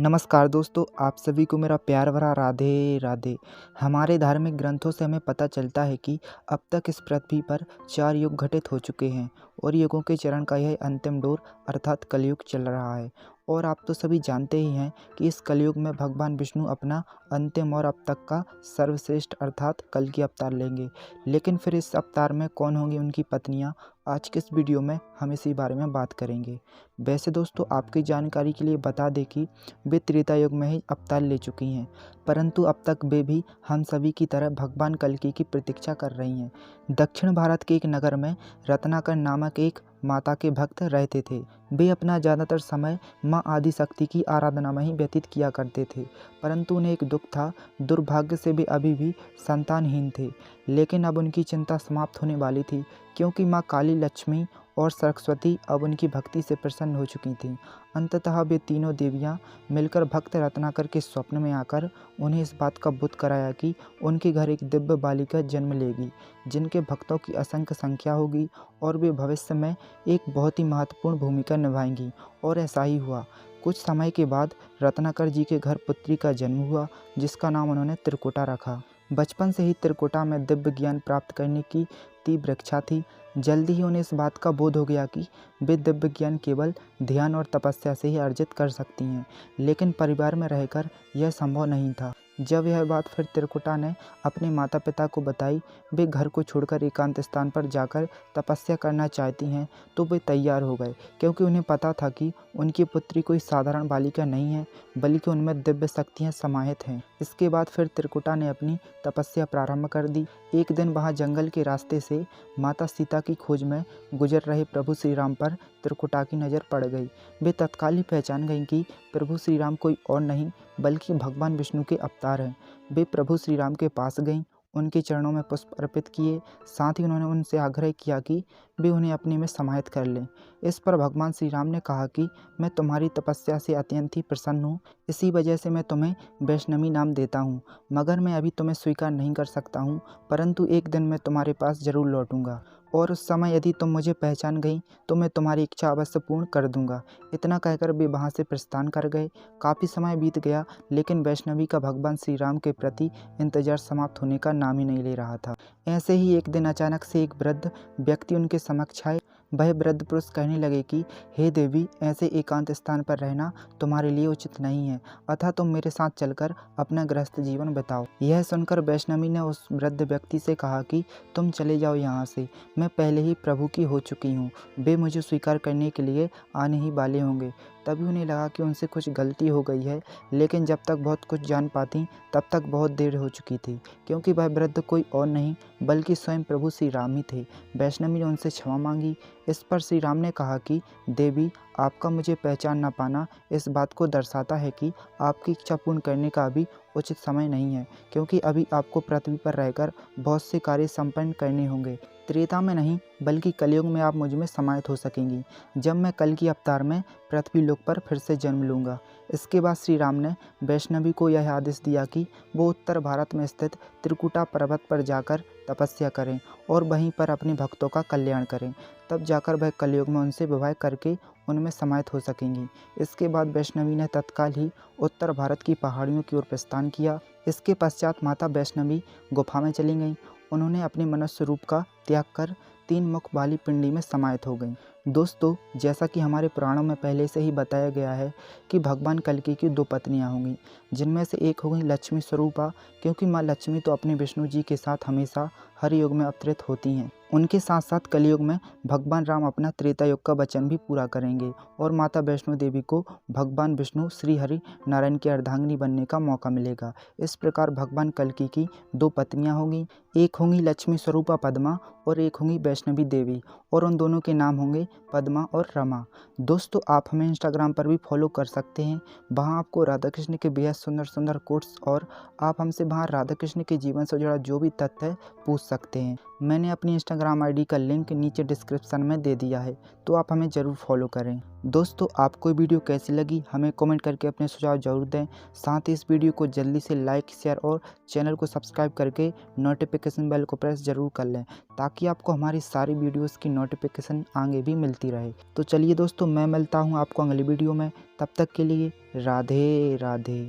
नमस्कार दोस्तों, आप सभी को मेरा प्यार भरा राधे राधे। हमारे धार्मिक ग्रंथों से हमें पता चलता है कि अब तक इस पृथ्वी पर 4 युग घटित हो चुके हैं और युगों के चरण का यह अंतिम दौर अर्थात कलयुग चल रहा है। और आप तो सभी जानते ही हैं कि इस कलयुग में भगवान विष्णु अपना अंतिम और अब तक का सर्वश्रेष्ठ अर्थात कल्कि अवतार लेंगे। लेकिन फिर इस अवतार में कौन होंगी उनकी पत्नियां? आज के इस वीडियो में हम इसी बारे में बात करेंगे। वैसे दोस्तों, आपकी जानकारी के लिए बता दें कि वे त्रेता युग में ही अवतार ले चुकी हैं, परंतु अब तक वे भी हम सभी की तरह भगवान कल्कि की प्रतीक्षा कर रही हैं। दक्षिण भारत के एक नगर में रत्नाकर नामक एक माता के भक्त रहते थे। वे अपना ज़्यादातर समय माँ आदिशक्ति की आराधना में ही व्यतीत किया करते थे, परंतु उन्हें एक दुख था। दुर्भाग्य से वे अभी भी संतानहीन थे। लेकिन अब उनकी चिंता समाप्त होने वाली थी, क्योंकि माँ काली, लक्ष्मी और सरस्वती अब उनकी भक्ति से प्रसन्न हो चुकी थीं। अंततः वे तीनों देवियाँ मिलकर भक्त रत्नाकर के स्वप्न में आकर उन्हें इस बात का बुद्ध कराया कि उनके घर एक दिव्य बालिका जन्म लेगी, जिनके भक्तों की असंख्य संख्या होगी और वे भविष्य में एक बहुत ही महत्वपूर्ण भूमिका निभाएंगी। और ऐसा ही हुआ। कुछ समय के बाद रत्नाकर जी के घर पुत्री का जन्म हुआ, जिसका नाम उन्होंने त्रिकुटा रखा। बचपन से ही त्रिकुटा में दिव्य ज्ञान प्राप्त करने की तीव्र इच्छा थी। जल्दी ही उन्हें इस बात का बोध हो गया कि वे दिव्य ज्ञान केवल ध्यान और तपस्या से ही अर्जित कर सकती हैं, लेकिन परिवार में रहकर यह संभव नहीं था। जब यह बात फिर त्रिकुटा ने अपने माता पिता को बताई, वे घर को छोड़कर एकांत स्थान पर जाकर तपस्या करना चाहती हैं, तो वे तैयार हो गए, क्योंकि उन्हें पता था कि उनकी पुत्री कोई साधारण बालिका नहीं है, बल्कि उनमें दिव्य शक्तियाँ समाहित हैं। इसके बाद फिर त्रिकुटा ने अपनी तपस्या प्रारंभ कर दी। एक दिन वहाँ जंगल के रास्ते से माता सीता की खोज में गुजर रहे प्रभु श्री राम पर त्रिकुटा की नज़र पड़ गई। वे तत्काल ही पहचान गईं कि प्रभु श्री राम कोई और नहीं बल्कि भगवान विष्णु के अवतार हैं। वे प्रभु श्री राम के पास गईं, उनके चरणों में पुष्प अर्पित किए। साथ ही उन्होंने उनसे आग्रह किया कि वे उन्हें अपने में समाहित कर लें। इस पर भगवान श्री राम ने कहा कि मैं तुम्हारी तपस्या से अत्यंत ही प्रसन्न हूँ, इसी वजह से मैं तुम्हें वैष्णवी नाम देता हूँ। मगर मैं अभी तुम्हें स्वीकार नहीं कर सकता हूँ, परंतु एक दिन मैं तुम्हारे पास जरूर लौटूंगा और उस समय यदि तुम मुझे पहचान गई तो मैं तुम्हारी इच्छा अवश्य पूर्ण कर दूंगा। इतना कहकर वे वहाँ से प्रस्थान कर गए। काफ़ी समय बीत गया, लेकिन वैष्णवी का भगवान श्री राम के प्रति इंतजार समाप्त होने का नाम ही नहीं ले रहा था। ऐसे ही एक दिन अचानक से एक वृद्ध व्यक्ति उनके समक्ष आए। वह वृद्ध पुरुष कहने लगे कि हे देवी, ऐसे एकांत स्थान पर रहना तुम्हारे लिए उचित नहीं है, अतः तुम मेरे साथ चलकर अपना गृहस्थ जीवन बिताओ। यह सुनकर वैष्णवी ने उस वृद्ध व्यक्ति से कहा कि तुम चले जाओ यहाँ से, मैं पहले ही प्रभु की हो चुकी हूँ, वे मुझे स्वीकार करने के लिए आने ही वाले होंगे। तभी उन्हें लगा कि उनसे कुछ गलती हो गई है, लेकिन जब तक बहुत कुछ जान पाती तब तक बहुत देर हो चुकी थी, क्योंकि वह वृद्ध कोई और नहीं बल्कि स्वयं प्रभु श्री राम ही थे। वैष्णवी ने उनसे क्षमा मांगी। इस पर श्री राम ने कहा कि देवी, आपका मुझे पहचान न पाना इस बात को दर्शाता है कि आपकी इच्छा पूर्ण करने का अभी उचित समय नहीं है, क्योंकि अभी आपको पृथ्वी पर रहकर बहुत से कार्य संपन्न करने होंगे। त्रेता में नहीं बल्कि कलयुग में आप मुझ में समाहित हो सकेंगी, जब मैं कल्कि अवतार में पृथ्वी लोक पर फिर से जन्म लूँगा। इसके बाद श्री राम ने वैष्णवी को यह आदेश दिया कि वो उत्तर भारत में स्थित त्रिकुटा पर्वत पर जाकर तपस्या करें और वहीं पर अपने भक्तों का कल्याण करें। तब जाकर वह कलयुग में उनसे विवाह करके उनमें समाहित हो सकेंगी। इसके बाद वैष्णवी ने तत्काल ही उत्तर भारत की पहाड़ियों की ओर प्रस्थान किया। इसके पश्चात माता वैष्णवी गुफा में चली गईं। उन्होंने अपने मनुष्य रूप का त्याग कर 3 मुख वाली पिंडी में समाहित हो गईं। दोस्तों, जैसा कि हमारे पुराणों में पहले से ही बताया गया है कि भगवान कल्कि की 2 पत्नियां होंगी, जिनमें से एक हो गई लक्ष्मी स्वरूपा, क्योंकि माँ लक्ष्मी तो अपने विष्णु जी के साथ हमेशा हर युग में अवतरित होती हैं। उनके साथ साथ कलयुग में भगवान राम अपना त्रेता युग का वचन भी पूरा करेंगे और माता वैष्णो देवी को भगवान विष्णु श्री हरि नारायण की अर्धांगिनी बनने का मौका मिलेगा। इस प्रकार भगवान कल्कि की 2 पत्नियां होंगी, एक होंगी लक्ष्मी स्वरूपा पद्मा और एक होंगी वैष्णवी देवी, और उन दोनों के नाम होंगे पद्मा और रमा। दोस्तों, आप हमें इंस्टाग्राम पर भी फॉलो कर सकते हैं। वहाँ आपको राधा कृष्ण के बेहद सुंदर सुंदर कोट्स और आप हमसे वहाँ राधा कृष्ण के जीवन से जुड़ा जो भी तथ्य है पूछ सकते हैं। मैंने अपनी इंस्टाग्राम आईडी का लिंक नीचे डिस्क्रिप्शन में दे दिया है, तो आप हमें ज़रूर फॉलो करें। दोस्तों, आपको वीडियो कैसी लगी हमें कमेंट करके अपने सुझाव ज़रूर दें। साथ ही इस वीडियो को जल्दी से लाइक, शेयर और चैनल को सब्सक्राइब करके नोटिफिकेशन बेल को प्रेस ज़रूर कर लें, ताकि आपको हमारी सारी वीडियोस की नोटिफिकेशन आगे भी मिलती रहे। तो चलिए दोस्तों, मैं मिलता हूँ आपको अगली वीडियो में। तब तक के लिए राधे राधे।